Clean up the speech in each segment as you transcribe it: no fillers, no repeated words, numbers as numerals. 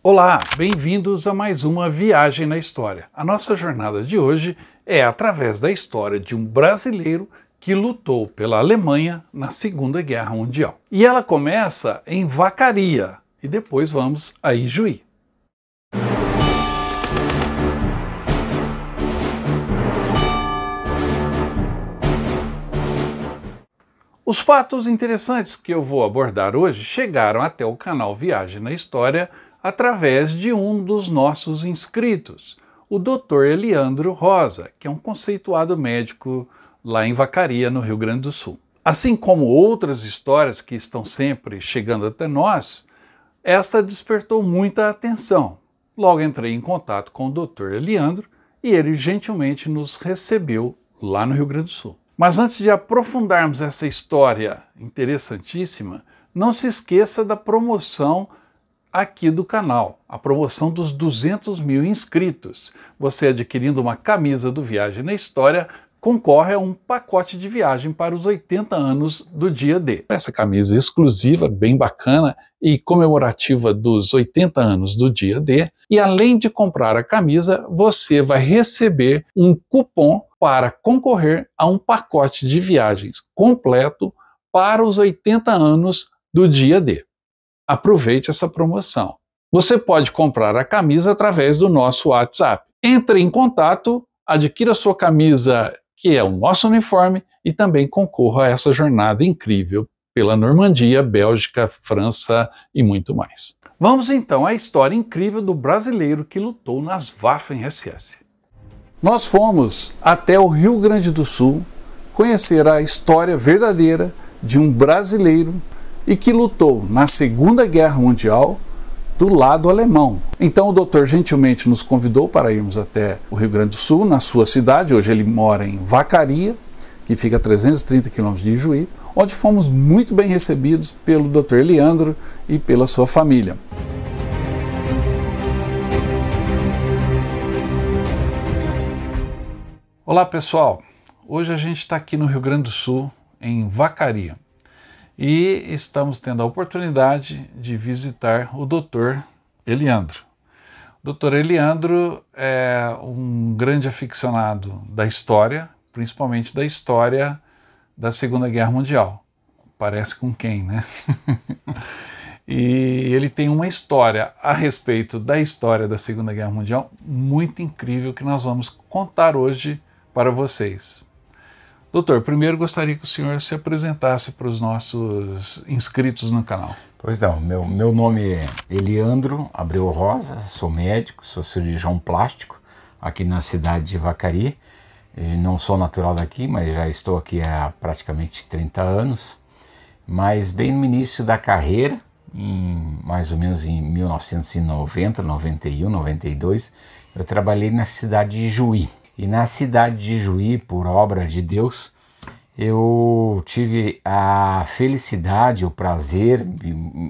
Olá, bem-vindos a mais uma viagem na história. A nossa jornada de hoje é através da história de um brasileiro que lutou pela Alemanha na Segunda Guerra Mundial. E ela começa em Vacaria e depois vamos a Ijuí. Os fatos interessantes que eu vou abordar hoje chegaram até o canal Viagem na História através de um dos nossos inscritos, o Dr. Eliandro Rosa, que é um conceituado médico lá em Vacaria, no Rio Grande do Sul. Assim como outras histórias que estão sempre chegando até nós, esta despertou muita atenção. Logo entrei em contato com o Dr. Eliandro e ele gentilmente nos recebeu lá no Rio Grande do Sul. Mas antes de aprofundarmos essa história interessantíssima, não se esqueça da promoção aqui do canal, a promoção dos 200 mil inscritos. Você adquirindo uma camisa do Viagem na História, concorre a um pacote de viagem para os 80 anos do dia D. Essa camisa exclusiva, bem bacana e comemorativa dos 80 anos do dia D. E além de comprar a camisa, você vai receber um cupom para concorrer a um pacote de viagens completo para os 80 anos do dia D. Aproveite essa promoção. Você pode comprar a camisa através do nosso WhatsApp. Entre em contato, adquira sua camisa, que é o nosso uniforme, e também concorra a essa jornada incrível pela Normandia, Bélgica, França e muito mais. Vamos então à história incrível do brasileiro que lutou nas Waffen-SS. Nós fomos até o Rio Grande do Sul conhecer a história verdadeira de um brasileiro e que lutou na Segunda Guerra Mundial do lado alemão. Então o doutor gentilmente nos convidou para irmos até o Rio Grande do Sul, na sua cidade. Hoje ele mora em Vacaria, que fica a 330 km de Ijuí, onde fomos muito bem recebidos pelo Dr. Eliandro e pela sua família. Olá pessoal, hoje a gente está aqui no Rio Grande do Sul, em Vacaria. E estamos tendo a oportunidade de visitar o Dr. Eliandro. O Dr. Eliandro é um grande aficionado da história, principalmente da história da Segunda Guerra Mundial. Parece com quem, né? E ele tem uma história a respeito da história da Segunda Guerra Mundial muito incrível que nós vamos contar hoje para vocês. Doutor, primeiro gostaria que o senhor se apresentasse para os nossos inscritos no canal. Pois não, meu nome é Eliandro Abreu Rosa, sou médico, sou cirurgião plástico aqui na cidade de Vacaria. Não sou natural daqui, mas já estou aqui há praticamente 30 anos. Mas bem no início da carreira, mais ou menos em 1990, 91, 92, eu trabalhei na cidade de Ijuí. E na cidade de Ijuí, por obra de Deus, eu tive a felicidade, o prazer,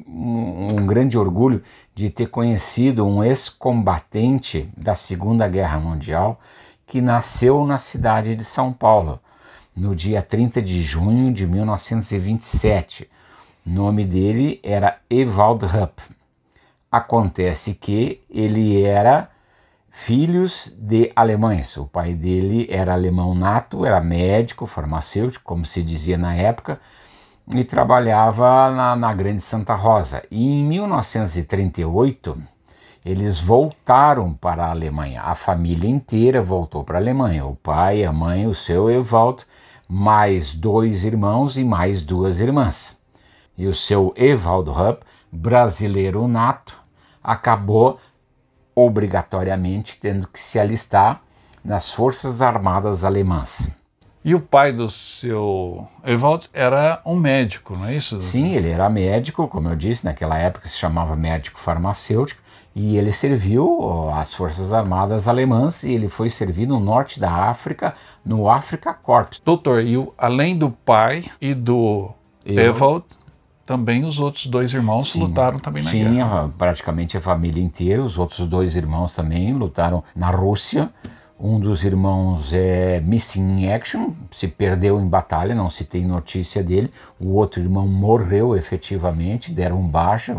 um grande orgulho de ter conhecido um ex-combatente da Segunda Guerra Mundial que nasceu na cidade de São Paulo, no dia 30 de junho de 1927. O nome dele era Ewald Rupp. Acontece que ele era filhos de alemães. O pai dele era alemão nato, era médico, farmacêutico, como se dizia na época, e trabalhava na Grande Santa Rosa. E em 1938, eles voltaram para a Alemanha. A família inteira voltou para a Alemanha. O pai, a mãe, o seu Ewald, mais 2 irmãos e mais 2 irmãs. E o seu Ewald Rupp, brasileiro nato, acabou obrigatoriamente tendo que se alistar nas Forças Armadas Alemãs. E o pai do seu Ewald era um médico, não é isso? Sim, ele era médico, como eu disse, naquela época se chamava médico farmacêutico, e ele serviu as Forças Armadas Alemãs e ele foi servir no norte da África, no Afrika Korps. Doutor, e além do pai e do Ewald, também os outros 2 irmãos lutaram também na guerra. Sim, praticamente a família inteira, os outros 2 irmãos também lutaram na Rússia. Um dos irmãos é missing in action, se perdeu em batalha, não se tem notícia dele. O outro irmão morreu efetivamente, deram baixa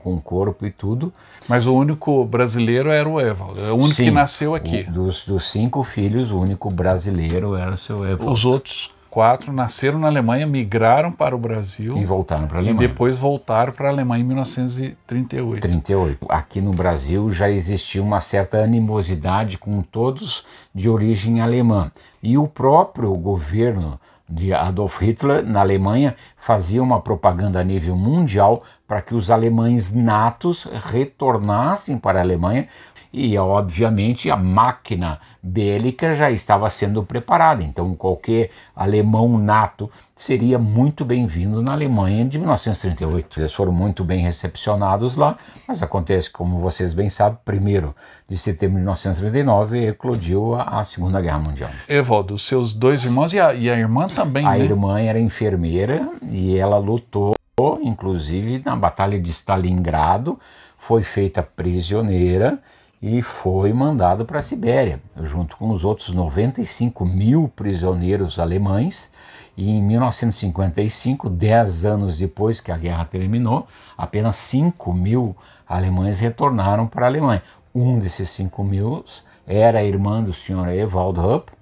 com corpo e tudo. Mas o único brasileiro era o Evaldo, é o único que nasceu aqui. Dos 5 filhos, o único brasileiro era o seu Evaldo. Os outros 4 nasceram na Alemanha, migraram para o Brasil. E voltaram para a Alemanha. E depois voltaram para a Alemanha em 1938. Aqui no Brasil já existia uma certa animosidade com todos de origem alemã. E o próprio governo de Adolf Hitler, na Alemanha, fazia uma propaganda a nível mundial para que os alemães natos retornassem para a Alemanha. E, obviamente, a máquina bélica já estava sendo preparada. Então, qualquer alemão nato seria muito bem-vindo na Alemanha de 1938. Eles foram muito bem recepcionados lá, mas acontece, como vocês bem sabem, 1º de setembro de 1939 eclodiu a Segunda Guerra Mundial. Evaldo, os seus 2 irmãos e a irmã também, A né? irmã era enfermeira e ela lutou, inclusive, na Batalha de Stalingrado, foi feita prisioneira e foi mandado para a Sibéria, junto com os outros 95 mil prisioneiros alemães. E em 1955, 10 anos depois que a guerra terminou, apenas 5 mil alemães retornaram para a Alemanha. Um desses 5 mil era a irmã do senhor Ewald Hupp.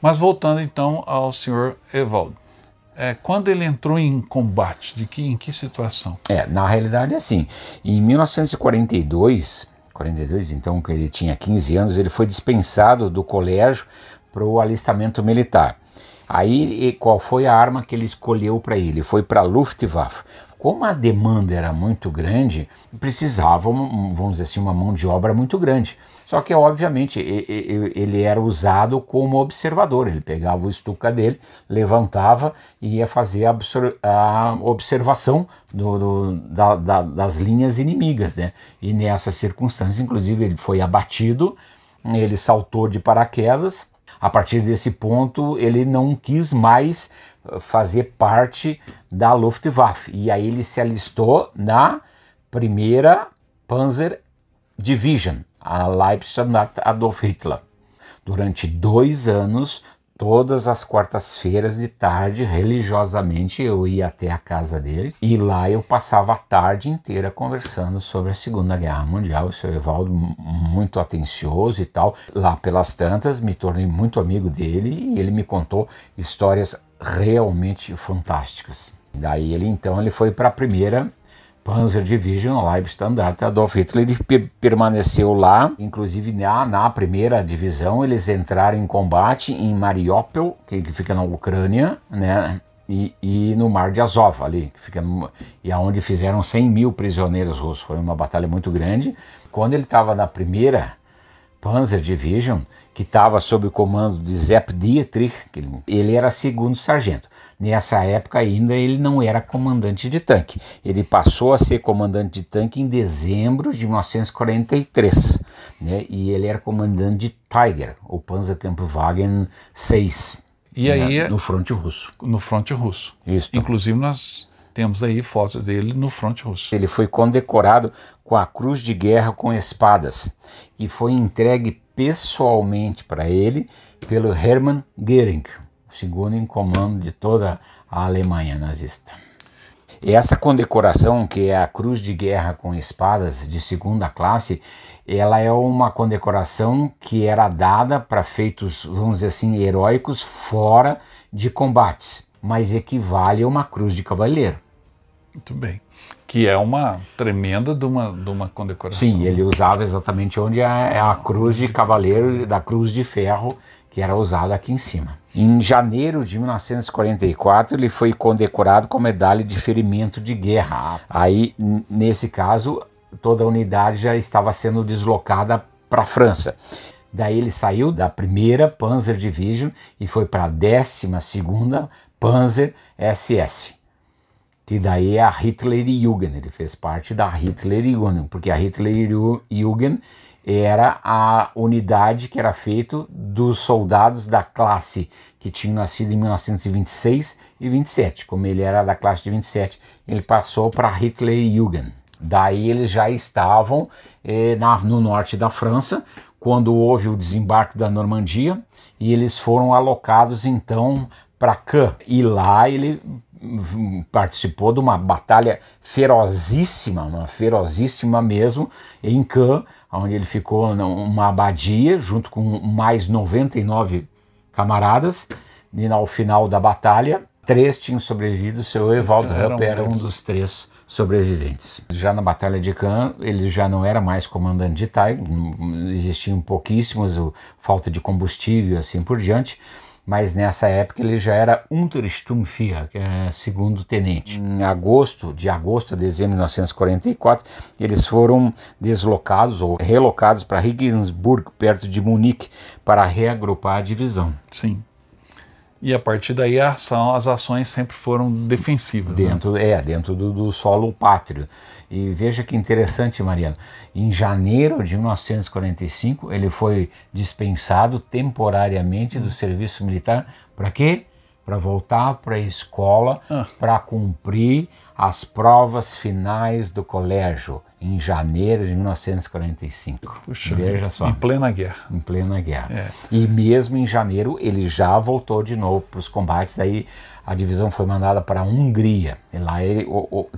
Mas voltando então ao senhor Evaldo, quando ele entrou em combate, em que situação? Na realidade é assim, em 1942, então, que ele tinha 15 anos, ele foi dispensado do colégio para o alistamento militar. Aí, qual foi a arma que ele escolheu para ele? Foi para a Luftwaffe. Como a demanda era muito grande, precisava, vamos dizer assim, uma mão de obra muito grande. Só que, obviamente, ele era usado como observador. Ele pegava o Stuka dele, levantava e ia fazer a observação das linhas inimigas, né? E nessas circunstâncias, inclusive, ele foi abatido, ele saltou de paraquedas. A partir desse ponto, ele não quis mais fazer parte da Luftwaffe. E aí ele se alistou na 1ª Panzer Division, a Leibstandarte Adolf Hitler. Durante 2 anos, todas as quartas-feiras de tarde, religiosamente, eu ia até a casa dele e lá eu passava a tarde inteira conversando sobre a Segunda Guerra Mundial. O seu Evaldo, muito atencioso e tal. Lá pelas tantas, me tornei muito amigo dele e ele me contou histórias realmente fantásticas. Daí ele foi para a 1ª Panzer Division, Leibstandarte Adolf Hitler. Ele permaneceu lá, inclusive na 1ª divisão eles entraram em combate em Mariupol, que fica na Ucrânia, né? E no Mar de Azov, ali, que fica e aonde fizeram 100 mil prisioneiros russos. Foi uma batalha muito grande. Quando ele estava na 1ª Panzer Division, que estava sob o comando de Sepp Dietrich, ele era 2º sargento. Nessa época ainda ele não era comandante de tanque. Ele passou a ser comandante de tanque em dezembro de 1943, né? E ele era comandante de Tiger, o Panzerkampfwagen 6, e aí, no fronte russo. No fronte russo. Isso. Inclusive nós temos aí fotos dele no fronte russo. Ele foi condecorado com a Cruz de Guerra com Espadas, que foi entregue pessoalmente para ele pelo Hermann Göring, o 2º em comando de toda a Alemanha nazista. E essa condecoração, que é a Cruz de Guerra com Espadas de 2ª classe, ela é uma condecoração que era dada para feitos, vamos dizer assim, heróicos fora de combates, mas equivale a uma Cruz de Cavaleiro. Muito bem. Que é uma tremenda de uma condecoração. Sim, ele usava exatamente onde é a Cruz de Cavaleiro, da Cruz de Ferro, que era usada aqui em cima. Em janeiro de 1944, ele foi condecorado com a medalha de ferimento de guerra. Aí, nesse caso, toda a unidade já estava sendo deslocada para a França. Daí ele saiu da 1ª Panzer Division e foi para a 12ª Panzer SS. Que daí é a Hitlerjugend. Ele fez parte da Hitlerjugend, porque a Hitlerjugend era a unidade que era feita dos soldados da classe que tinham nascido em 1926 e 27. Como ele era da classe de 27, ele passou para a Hitlerjugend. Daí eles já estavam no norte da França quando houve o desembarque da Normandia, e eles foram alocados então para Caen. E lá ele participou de uma batalha ferozíssima, uma ferozíssima mesmo, em Caen, onde ele ficou numa abadia junto com mais 99 camaradas, e ao final da batalha 3 tinham sobrevivido. O seu Evaldo Rupp era um dos 3 sobreviventes. Já na Batalha de Caen, ele já não era mais comandante de TIE, existiam pouquíssimos, falta de combustível e assim por diante, mas nessa época ele já era Untersturmführer, que é segundo tenente. Em agosto a dezembro de 1944, eles foram deslocados ou relocados para Regensburg, perto de Munique, para reagrupar a divisão. Sim. E a partir daí as ações sempre foram defensivas. Dentro, né? Dentro do solo pátrio. E veja que interessante, Mariano. Em janeiro de 1945, ele foi dispensado temporariamente do serviço militar. Para quê? Para voltar para a escola, para cumprir as provas finais do colégio, em janeiro de 1945. Puxa, veja só. Em plena guerra. Em plena guerra. E mesmo em janeiro ele já voltou de novo para os combates. Daí a divisão foi mandada para a Hungria. E lá ele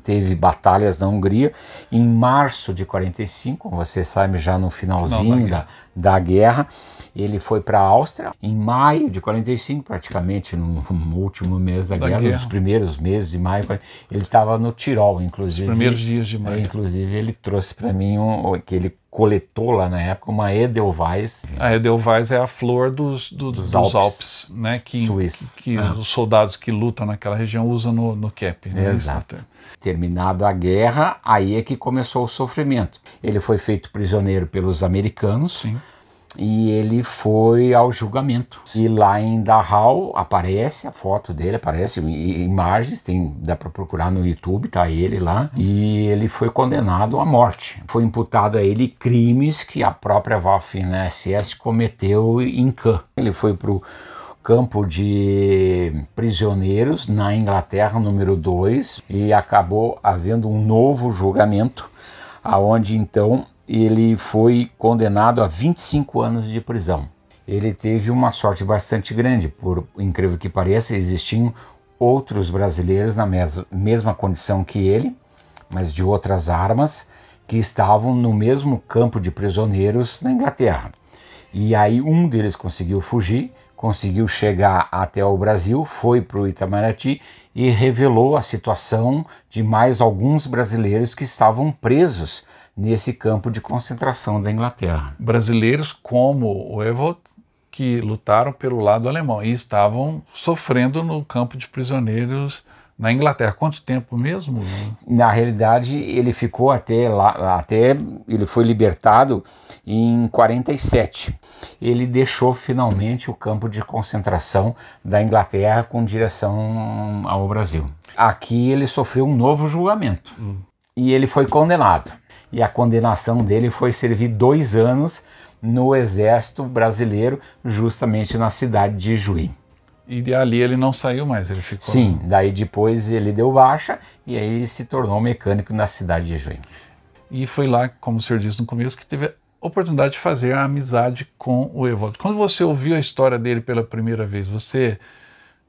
teve batalhas na Hungria. Em março de 45, como você sabe, já no finalzinho da guerra, ele foi para a Áustria. Em maio de 45, praticamente no último mês da guerra, nos primeiros meses de maio, ele estava no Tirol, inclusive. Os primeiros dias de maio. Inclusive ele trouxe para mim que ele coletou lá na época uma Edelweiss. A Edelweiss é a flor dos Alpes, né? Que os soldados que lutam naquela região usam no cap. Né? Exato. Terminado a guerra, aí é que começou o sofrimento. Ele foi feito prisioneiro pelos americanos. Sim. E ele foi ao julgamento. E lá em Dachau aparece a foto dele, aparece imagens, dá para procurar no YouTube, tá ele lá. E ele foi condenado à morte. Foi imputado a ele crimes que a própria Waffen-SS cometeu em Caen. Ele foi para o campo de prisioneiros na Inglaterra, número 2, e acabou havendo um novo julgamento, aonde então ele foi condenado a 25 anos de prisão. Ele teve uma sorte bastante grande, por incrível que pareça, existiam outros brasileiros na mesma condição que ele, mas de outras armas, que estavam no mesmo campo de prisioneiros na Inglaterra. E aí um deles conseguiu fugir, conseguiu chegar até o Brasil, foi para o Itamaraty e revelou a situação de mais alguns brasileiros que estavam presos nesse campo de concentração da Inglaterra. Brasileiros como o Evold, que lutaram pelo lado alemão e estavam sofrendo no campo de prisioneiros na Inglaterra. Quanto tempo mesmo? Na realidade, ele ficou até ele foi libertado em 47. Ele deixou finalmente o campo de concentração da Inglaterra com direção ao Brasil. Aqui ele sofreu um novo julgamento e ele foi condenado. E a condenação dele foi servir 2 anos no exército brasileiro, justamente na cidade de Juí. E ali ele não saiu mais, ele ficou... Sim, daí depois ele deu baixa e aí se tornou mecânico na cidade de Juí. E foi lá, como o senhor disse no começo, que teve a oportunidade de fazer a amizade com o Evold. Quando você ouviu a história dele pela primeira vez, você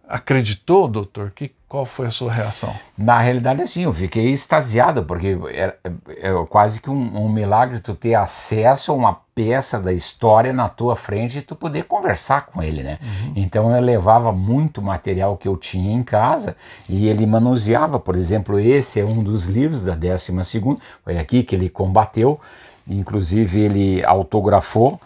acreditou, doutor? Qual foi a sua reação? Na realidade, assim, eu fiquei extasiado, porque é quase que um milagre tu ter acesso a uma peça da história na tua frente e tu poder conversar com ele, né? Então eu levava muito material que eu tinha em casa e ele manuseava, por exemplo, esse é um dos livros da 12ª, foi aqui que ele combateu, inclusive ele autografou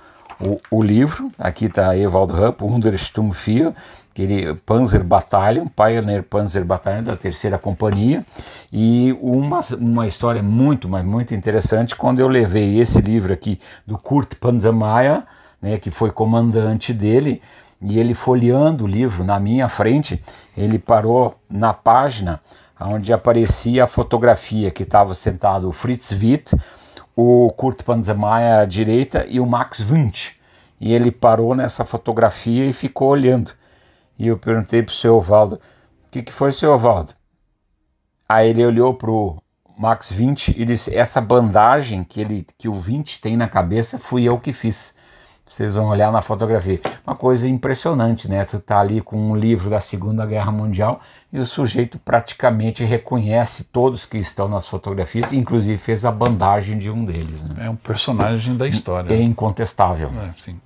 o livro, aqui está Evaldo Rupp, Untersturmführer, aquele Panzer Battalion, Pioneer Panzer Battalion da 3ª Companhia, e uma história muito, mas muito interessante, quando eu levei esse livro aqui do Kurt Panzermeier, né, que foi comandante dele, e ele folheando o livro na minha frente, ele parou na página onde aparecia a fotografia que estava sentado o Fritz Witt, o Kurt Panzermeier à direita e o Max Wundt, e ele parou nessa fotografia e ficou olhando. E eu perguntei para o seu Evaldo, o que foi, seu Evaldo? Aí ele olhou para o Max Wundt e disse, essa bandagem que o Wundt tem na cabeça fui eu que fiz. Vocês vão olhar na fotografia. Uma coisa impressionante, né? Tu tá ali com um livro da Segunda Guerra Mundial e o sujeito praticamente reconhece todos que estão nas fotografias, inclusive fez a bandagem de um deles, né? É um personagem da história. É incontestável. Sim.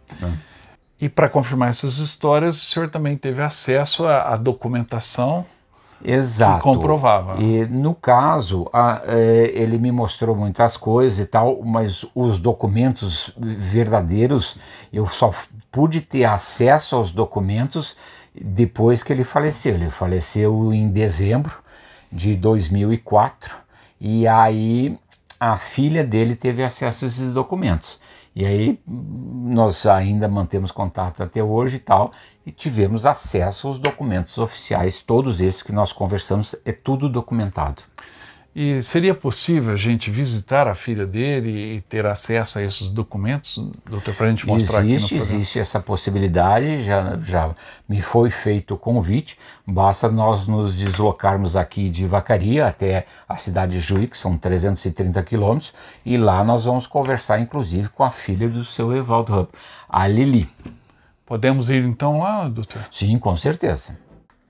E para confirmar essas histórias, o senhor também teve acesso à documentação. Exato. Que comprovava. E no caso, ele me mostrou muitas coisas e tal, mas os documentos verdadeiros, eu só pude ter acesso aos documentos depois que ele faleceu. Ele faleceu em dezembro de 2004 e aí a filha dele teve acesso a esses documentos. E aí nós ainda mantemos contato até hoje e tal, e tivemos acesso aos documentos oficiais, todos esses que nós conversamos, é tudo documentado. E seria possível a gente visitar a filha dele e ter acesso a esses documentos, doutor, para a gente mostrar aqui no programa? Existe essa possibilidade, já me foi feito o convite, basta nós nos deslocarmos aqui de Vacaria até a cidade de Juí, que são 330 quilômetros, e lá nós vamos conversar inclusive com a filha do seu Evaldo Rupp, a Lili. Podemos ir então lá, doutor? Sim, com certeza.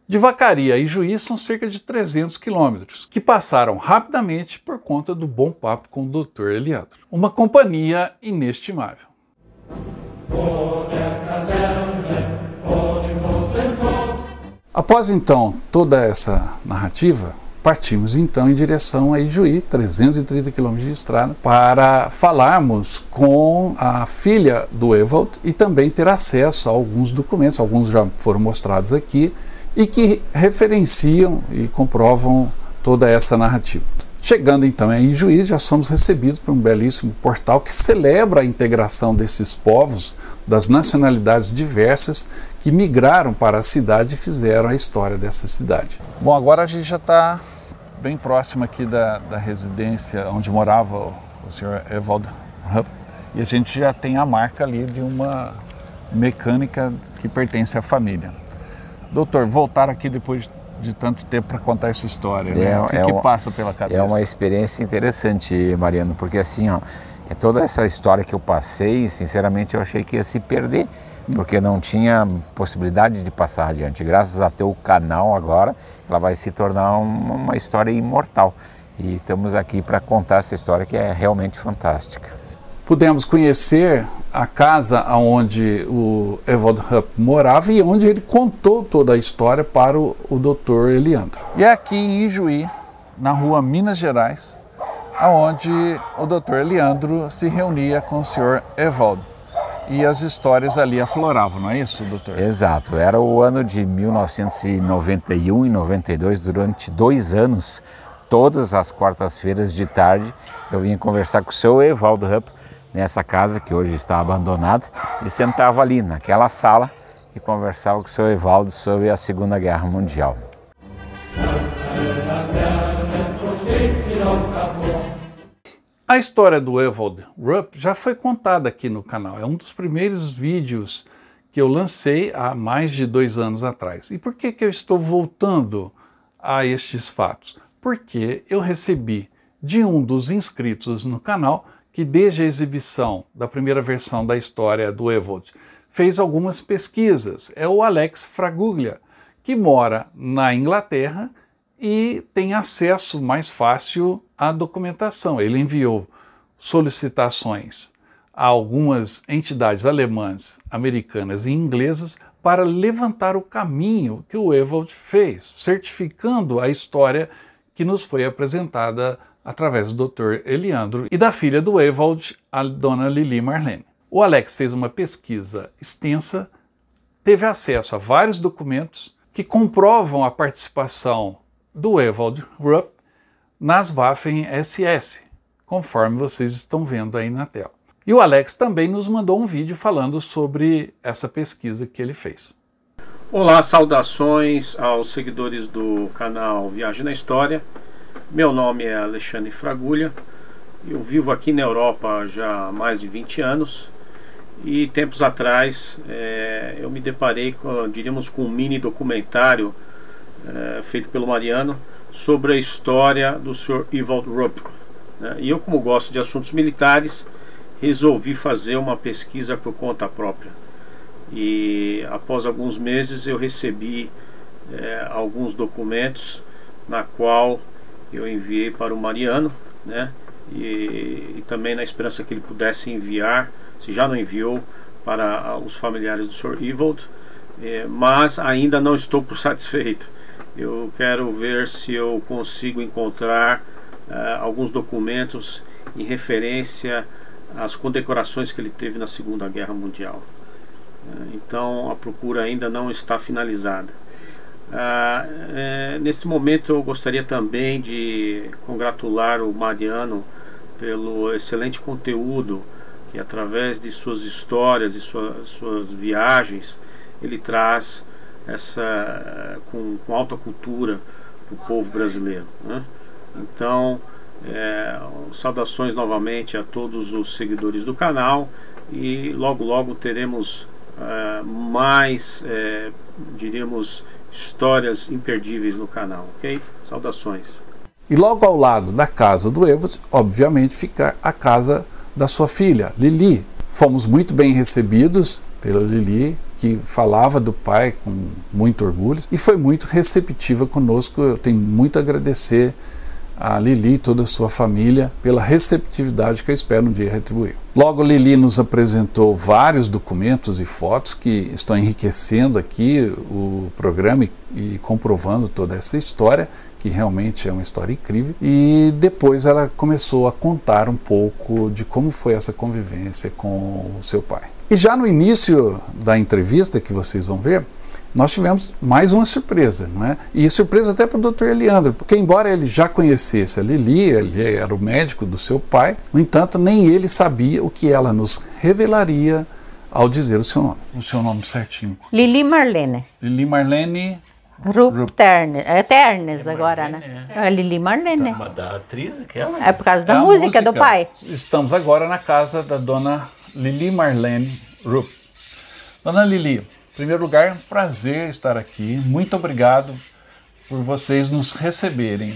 De Vacaria e Juí são cerca de 300 quilômetros, que passaram rapidamente por conta do bom papo com o Dr. Eliandro. Uma companhia inestimável. Após então toda essa narrativa, partimos então em direção a Ijuí, 330 quilômetros de estrada, para falarmos com a filha do Evald e também ter acesso a alguns documentos, alguns já foram mostrados aqui, e que referenciam e comprovam toda essa narrativa. Chegando então em Ijuí, já somos recebidos por um belíssimo portal que celebra a integração desses povos, das nacionalidades diversas, que migraram para a cidade e fizeram a história dessa cidade. Bom, agora a gente já está bem próximo aqui da residência onde morava o senhor Evaldo Rupp, e a gente já tem a marca ali de uma mecânica que pertence à família. Doutor, voltar aqui depois de tanto tempo para contar essa história, né? O que passa pela cabeça? É uma experiência interessante, Mariano, porque assim, ó, toda essa história que eu passei, sinceramente eu achei que ia se perder, porque não tinha possibilidade de passar adiante. Graças a teu canal agora, ela vai se tornar uma história imortal. E estamos aqui para contar essa história que é realmente fantástica. Pudemos conhecer a casa onde o Evaldo Rupp morava e onde ele contou toda a história para o Dr. Eliandro. E é aqui em Ijuí, na rua Minas Gerais, onde o Dr. Eliandro se reunia com o Sr. Evaldo. E as histórias ali afloravam, não é isso, doutor? Exato, era o ano de 1991 e 92, durante 2 anos, todas as quartas-feiras de tarde, eu vinha conversar com o seu Evaldo Rupp, nessa casa que hoje está abandonada. Ele sentava ali naquela sala e conversava com o seu Evaldo sobre a Segunda Guerra Mundial. A história do Evaldo Rupp já foi contada aqui no canal. É um dos primeiros vídeos que eu lancei há mais de 2 anos atrás. E por que eu estou voltando a estes fatos? Porque eu recebi de um dos inscritos no canal que desde a exibição da primeira versão da história do Evald fez algumas pesquisas. É o Alex Fraguglia, que mora na Inglaterra e tem acesso mais fácil à documentação. Ele enviou solicitações a algumas entidades alemãs, americanas e inglesas para levantar o caminho que o Evald fez, certificando a história que nos foi apresentada através do Dr. Eliandro e da filha do Evald, a dona Lili Marlene. O Alex fez uma pesquisa extensa, teve acesso a vários documentos que comprovam a participação do Evaldo Rupp nas Waffen-SS, conforme vocês estão vendo aí na tela. E o Alex também nos mandou um vídeo falando sobre essa pesquisa que ele fez. Olá, saudações aos seguidores do canal Viagem na História. Meu nome é Alexandre Fraguglia, eu vivo aqui na Europa já há mais de 20 anos e tempos atrás eu me deparei diríamos, com um mini documentário feito pelo Mariano sobre a história do Sr. Evaldo Rupp. E eu, como gosto de assuntos militares, resolvi fazer uma pesquisa por conta própria. E após alguns meses eu recebi alguns documentos, na qual eu enviei para o Mariano, né? E também na esperança que ele pudesse enviar, se já não enviou, para os familiares do Sr. Ewald, mas ainda não estou por satisfeito. Eu quero ver se eu consigo encontrar alguns documentos em referência às condecorações que ele teve na Segunda Guerra Mundial. Então a procura ainda não está finalizada. Nesse momento eu gostaria também de congratular o Mariano pelo excelente conteúdo que, através de suas histórias e suas viagens, ele traz com alta cultura para o povo brasileiro, né? Então, saudações novamente a todos os seguidores do canal, e logo teremos mais, diríamos, histórias imperdíveis no canal, ok? Saudações. E logo ao lado da casa do Ewald, obviamente, fica a casa da sua filha, Lili. Fomos muito bem recebidos pela Lili, que falava do pai com muito orgulho e foi muito receptiva conosco. Eu tenho muito a agradecer a Lili e toda a sua família pela receptividade que eu espero um dia retribuir. Logo, Lili nos apresentou vários documentos e fotos que estão enriquecendo aqui o programa e comprovando toda essa história, que realmente é uma história incrível. E depois ela começou a contar um pouco de como foi essa convivência com o seu pai. E já no início da entrevista, que vocês vão ver, nós tivemos mais uma surpresa, não é? E surpresa até para o Dr. Eliandro, porque embora ele já conhecesse a Lili, ele era o médico do seu pai, no entanto, nem ele sabia o que ela nos revelaria ao dizer o seu nome. O seu nome certinho. Lili Marlene. Lili Marlene Rupp Ternes. É Ternes agora, né? É Lili Marlene. Da atriz aquela? É por causa da música do pai. Estamos agora na casa da dona Lili Marlene Rupp. Dona Lili, em primeiro lugar, um prazer estar aqui. Muito obrigado por vocês nos receberem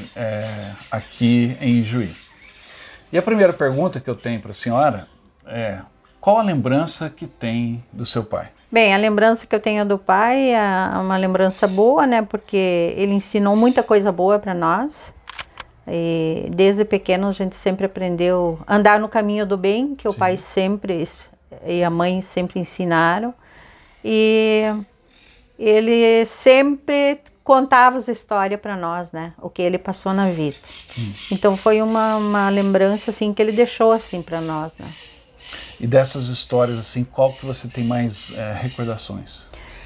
aqui em Juí. E a primeira pergunta que eu tenho para a senhora é: qual a lembrança que tem do seu pai? Bem, a lembrança que eu tenho do pai é uma lembrança boa, né? Porque ele ensinou muita coisa boa para nós. E desde pequeno a gente sempre aprendeu a andar no caminho do bem, que o pai sempre e a mãe sempre ensinaram. E ele sempre contava as histórias para nós, né? O que ele passou na vida. Então foi uma lembrança assim que ele deixou assim para nós, né? E dessas histórias, assim, qual que você tem mais recordações?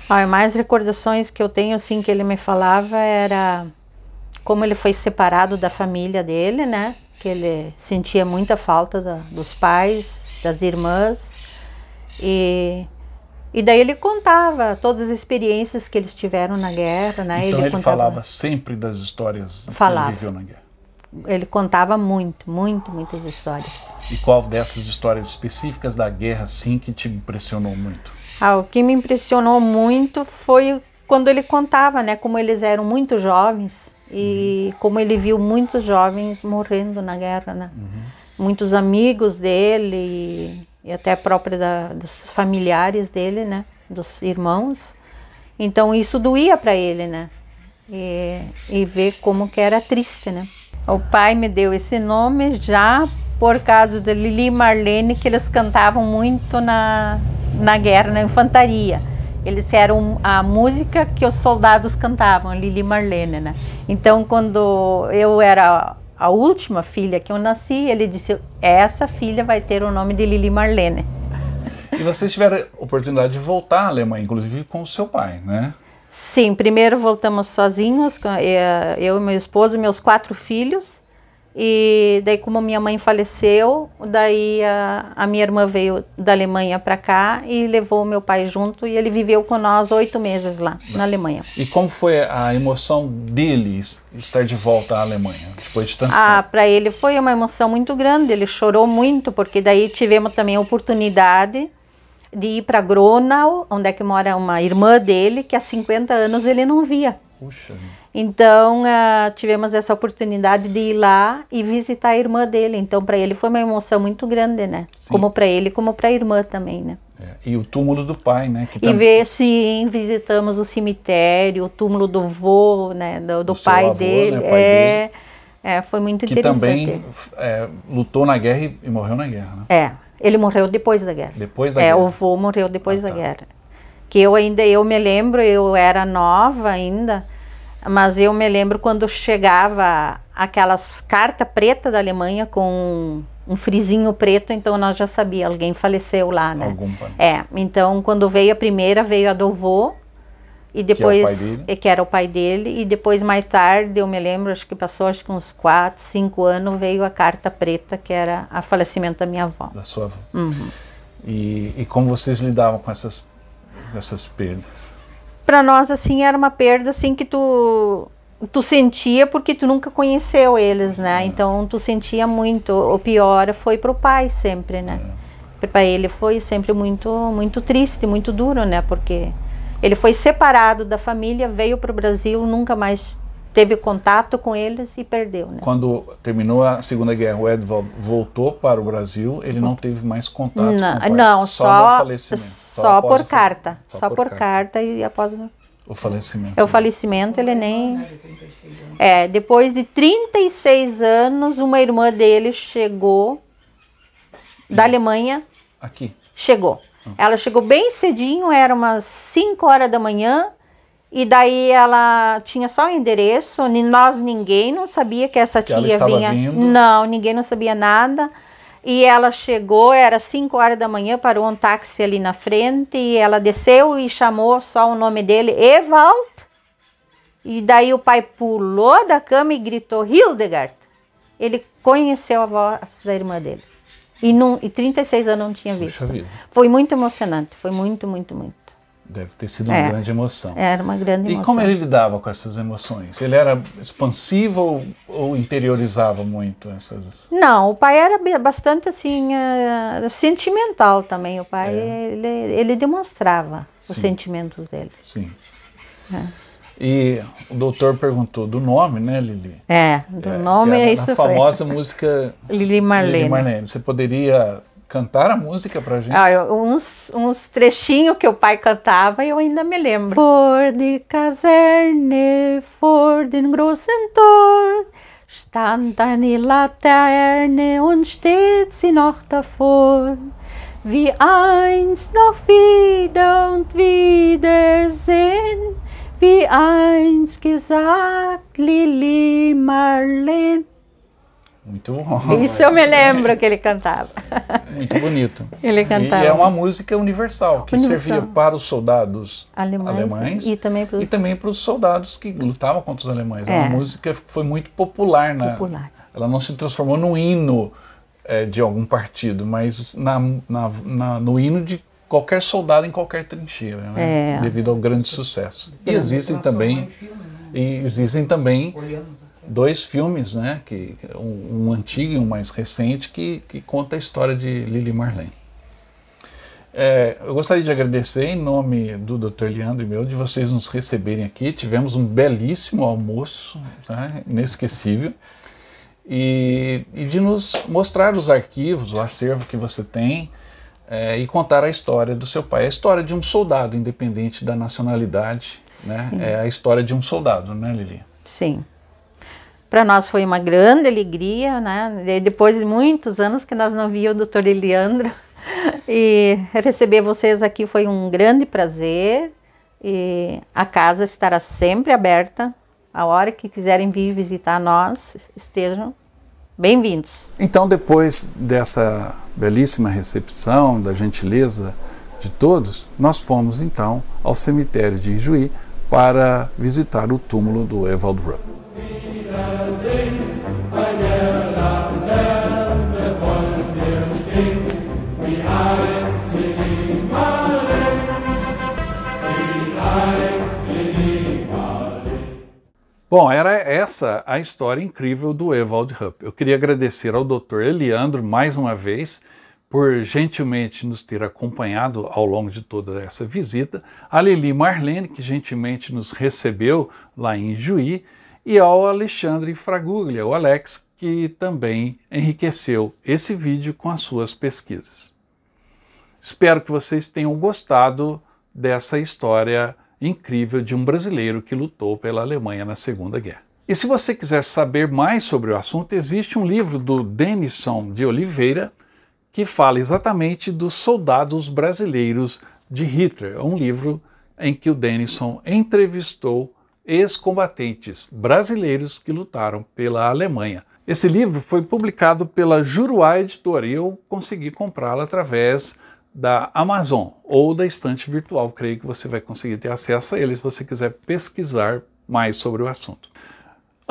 Mais recordações que eu tenho, assim, que ele me falava era como ele foi separado da família dele, né? Que ele sentia muita falta dos pais, das irmãs. E daí ele contava todas as experiências que eles tiveram na guerra, né? Então ele falava sempre das histórias que ele viveu na guerra? Ele contava muitas histórias. E qual dessas histórias específicas da guerra, sim, que te impressionou muito? O que me impressionou muito foi quando ele contava, né, como eles eram muito jovens e como ele viu muitos jovens morrendo na guerra, né? Muitos amigos dele e até própria dos familiares dele, né, dos irmãos. Então isso doía para ele, né? E ver como que era triste, né? O pai me deu esse nome já por causa da Lili Marlene, que eles cantavam muito na guerra, na infantaria. Eles eram a música que os soldados cantavam, Lili Marlene, né? Então, quando eu era a última filha que eu nasci, ele disse: essa filha vai ter o nome de Lili Marlene. E vocês tiveram a oportunidade de voltar à Alemanha, inclusive com o seu pai, né? Sim, primeiro voltamos sozinhos, eu e meu esposo e meus 4 filhos. E daí, como minha mãe faleceu, daí a minha irmã veio da Alemanha para cá e levou o meu pai junto, e ele viveu com nós 8 meses lá na Alemanha. E como foi a emoção dele estar de volta à Alemanha, depois de tanto tempo? Para ele foi uma emoção muito grande, ele chorou muito, porque daí tivemos também a oportunidade de ir para Gronau, onde é que mora uma irmã dele, que há 50 anos ele não via. Puxa. Então, tivemos essa oportunidade de ir lá e visitar a irmã dele. Então, para ele foi uma emoção muito grande, né? Sim. Como para ele, como para a irmã também, né? E o túmulo do pai, né? Que E ver, sim, visitamos o cemitério, o túmulo do vô, né? Do pai avô, dele. né? O pai dele. Foi muito Que interessante. também lutou na guerra e morreu na guerra, né? Ele morreu depois da guerra. Depois da guerra. O vô morreu depois da guerra. Que eu me lembro, eu era nova ainda, mas eu me lembro quando chegava aquelas cartas pretas da Alemanha com um frisinho preto, então nós já sabíamos, alguém faleceu lá, né? Então quando veio a primeira, veio a do vô, e depois, que era o pai dele, e depois mais tarde, eu me lembro, acho que passou uns 4, 5 anos, veio a carta preta, que era o falecimento da minha avó. Da sua avó. E como vocês lidavam com essas perdas? Para nós, assim, era uma perda, assim, que tu sentia porque tu nunca conheceu eles, né? Então, tu sentia muito. O pior foi pro pai sempre, né? Para ele foi sempre muito, muito triste, muito duro, né? Porque ele foi separado da família, veio para o Brasil, nunca mais teve contato com eles e perdeu, né? Quando terminou a Segunda Guerra, o Edvald voltou para o Brasil, ele não teve mais contato com o pai? Não, só no falecimento? Só por carta. Só por carta e após o falecimento. O falecimento, ele nem... depois de 36 anos, uma irmã dele chegou da Alemanha. Aqui? Chegou. Ela chegou bem cedinho, era umas 5 horas da manhã, e daí ela tinha só o endereço, ninguém não sabia que essa tia vinha. Vindo. Não, ninguém não sabia nada. E ela chegou, era 5 horas da manhã, parou um táxi ali na frente, e ela desceu e chamou só o nome dele, Ewald. E daí o pai pulou da cama e gritou, Hildegard. Ele conheceu a voz da irmã dele. E 36 anos não tinha visto. Puxa vida. Foi muito emocionante, foi muito, muito, muito. Deve ter sido uma grande emoção. Era uma grande emoção. E como ele lidava com essas emoções? Ele era expansivo ou interiorizava muito essas... Não, o pai era bastante assim, sentimental também. O pai, ele demonstrava os sentimentos dele. Sim. E o doutor perguntou do nome, né, Lili? Do nome é isso. A famosa música Lili Marlene. Você poderia cantar a música pra gente? Uns trechinhos que o pai cantava eu ainda me lembro. For die Kaserne, for den großen Tor, stand eine Laterne und steht sie noch davor. Wie einst noch wieder und wiedersehen, wie einst gesagt, Lili Marlene. Muito bom. Isso eu me lembro que ele cantava. Muito bonito. Ele cantava. E é uma música universal, que servia para os soldados alemães e também para os soldados que lutavam contra os alemães. É uma música que foi muito popular. Ela não se transformou num hino de algum partido, mas no hino de qualquer soldado em qualquer trincheira, né? Devido ao grande sucesso. E existem também 2 filmes, né? Um antigo e um mais recente que conta a história de Lili Marlene. Eu gostaria de agradecer em nome do Dr. Leandro e meu de vocês nos receberem aqui. Tivemos um belíssimo almoço, tá? Inesquecível. E de nos mostrar os arquivos, o acervo que você tem e contar a história do seu pai. A história de um soldado, independente da nacionalidade, né? É a história de um soldado, né, Lili? Sim. Para nós foi uma grande alegria, né? Depois de muitos anos que nós não víamos o Dr. Leandro, e receber vocês aqui foi um grande prazer, e a casa estará sempre aberta, a hora que quiserem vir visitar nós, estejam bem-vindos. Então, depois dessa belíssima recepção, da gentileza de todos, nós fomos então ao cemitério de Ijuí para visitar o túmulo do Ewald Rupp. Bom, era essa a história incrível do Ewald Rupp. Eu queria agradecer ao Dr. Eliandro mais uma vez por gentilmente nos ter acompanhado ao longo de toda essa visita, a Lili Marlene, que gentilmente nos recebeu lá em Juí, e ao Alexandre Fraguglia, o Alex, que também enriqueceu esse vídeo com as suas pesquisas. Espero que vocês tenham gostado dessa história incrível de um brasileiro que lutou pela Alemanha na Segunda Guerra. E se você quiser saber mais sobre o assunto, existe um livro do Denison de Oliveira que fala exatamente dos soldados brasileiros de Hitler. É um livro em que o Denison entrevistou ex-combatentes brasileiros que lutaram pela Alemanha. Esse livro foi publicado pela Juruá Editora e eu consegui comprá-lo através da Amazon ou da estante virtual. Creio que você vai conseguir ter acesso a ele se você quiser pesquisar mais sobre o assunto.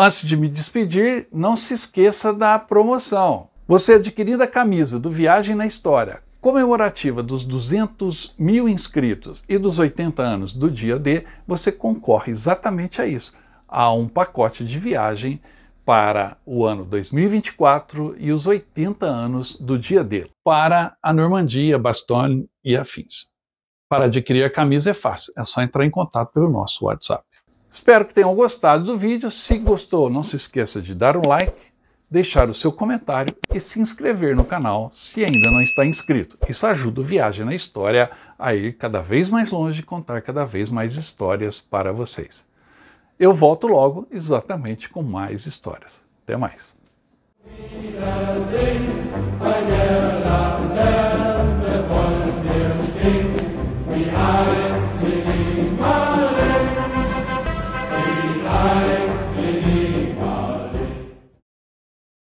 Antes de me despedir, não se esqueça da promoção. Você adquirindo a camisa do Viagem na História, comemorativa dos 200 mil inscritos e dos 80 anos do dia D, você concorre exatamente a isso, a um pacote de viagem para o ano 2024 e os 80 anos do dia D, para a Normandia, Bastogne e afins. Para adquirir a camisa é fácil, é só entrar em contato pelo nosso WhatsApp. Espero que tenham gostado do vídeo. Se gostou, não se esqueça de dar um like, deixar o seu comentário e se inscrever no canal se ainda não está inscrito. Isso ajuda o Viagem na História a ir cada vez mais longe e contar cada vez mais histórias para vocês. Eu volto logo exatamente com mais histórias. Até mais.